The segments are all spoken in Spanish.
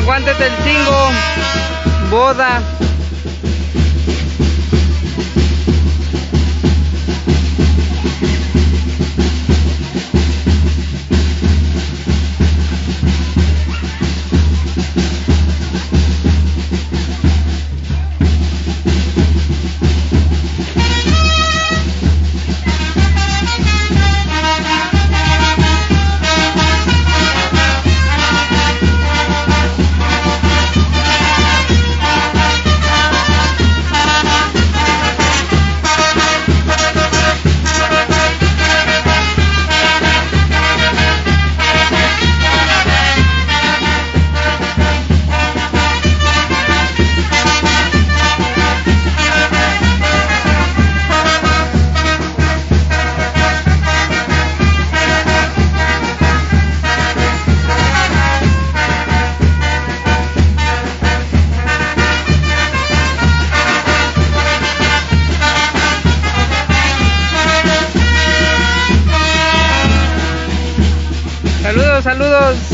Aguántate el cingo, boda. Saludos.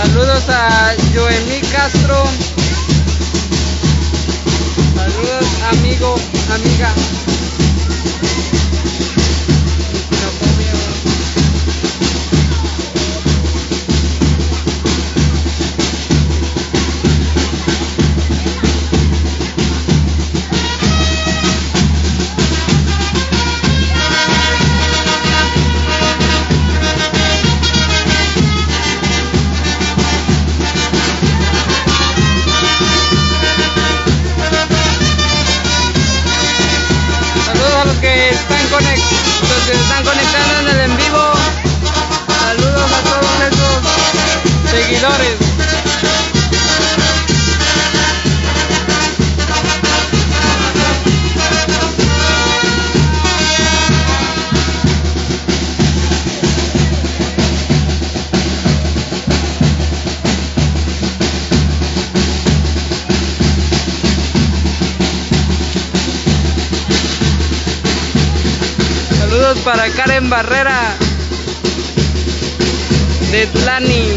Saludos a Joemí Castro. Saludos, amigo, amiga. los que se están conectando en el en vivo. Saludos a todos esos seguidores. Saludos para Karen Barrera de Tlani.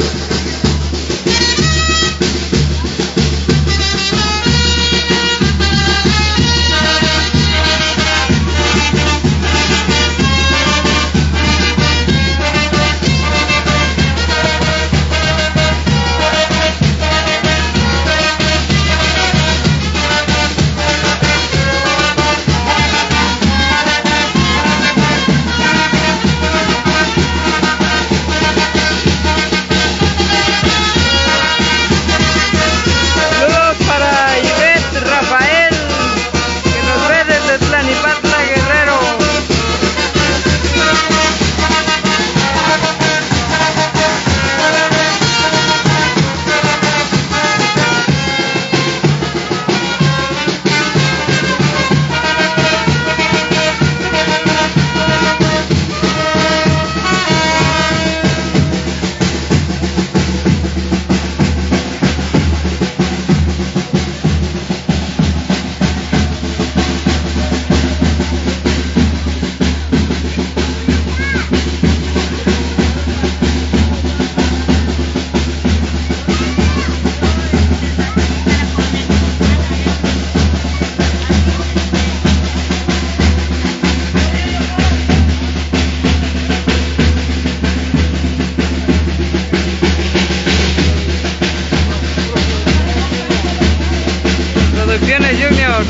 Producciones Junior,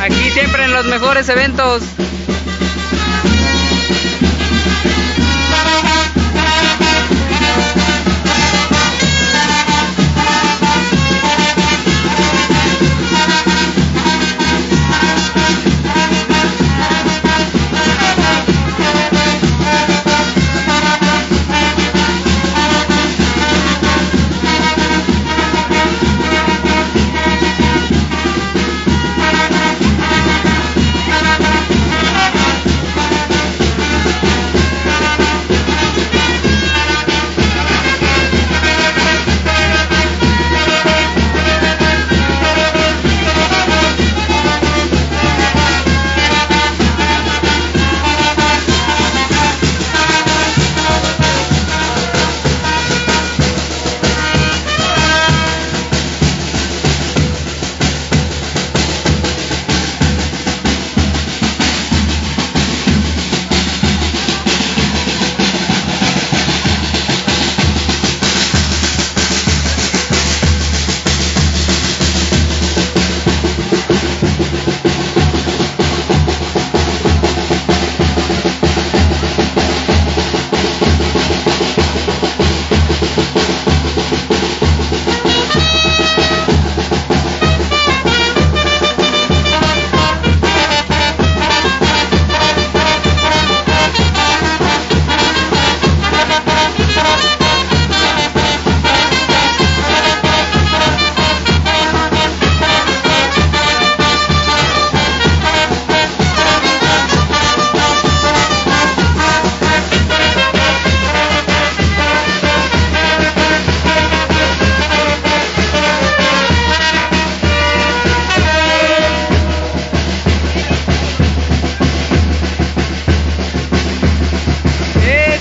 aquí siempre en los mejores eventos.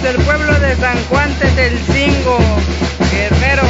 Del pueblo de San Juan Tetelcingo, Guerrero.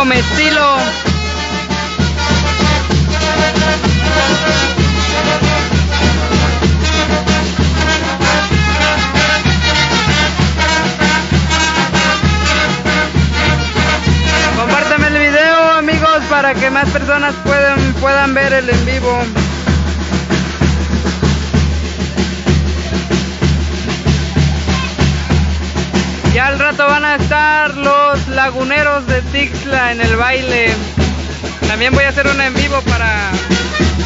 come estilo. Compártame el video, amigos, para que más personas puedan ver el en vivo. Ya al rato van a estar los laguneros de Tixla en el baile. También voy a hacer un en vivo para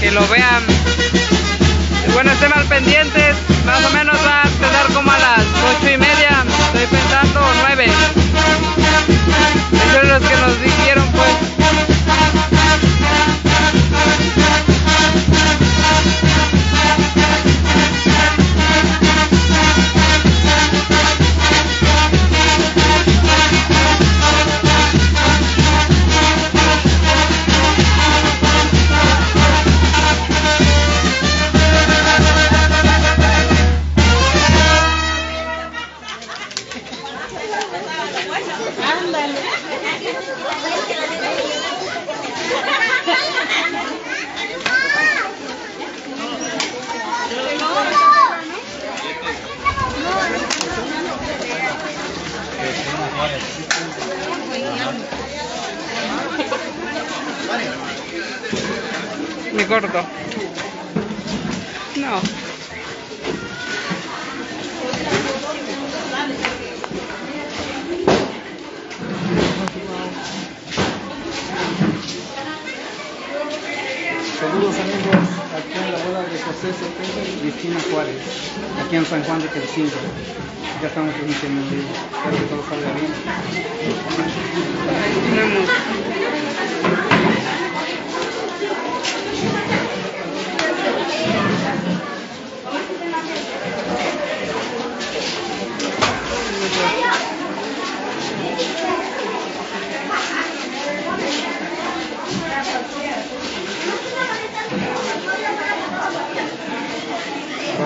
que lo vean. Y bueno, estén al pendientes. Más o menos va a empezar como a las 8:30. Estoy pensando 9. Eso es lo que nos dijeron, pues. Me corto. No. Saludos amigos, aquí en la boda de José Cepeda y Cristina Juárez, aquí en San Juan de Quercingo. Ya estamos transmitiendo en vivo, espero que todo salga bien.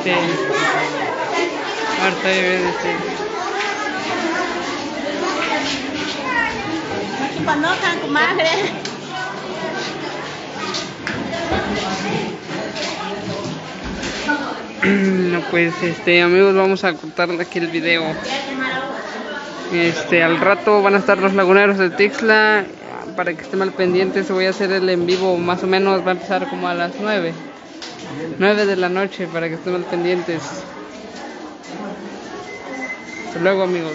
Sí. Harta lloviendo, sí. Chupanocan, comadre. No, pues amigos, vamos a cortar aquí el video. Al rato van a estar los laguneros de Tixla. Para que estén al pendientes, voy a hacer el en vivo. Más o menos va a empezar como a las 9 de la noche, para que estén al pendientes. Hasta luego, amigos.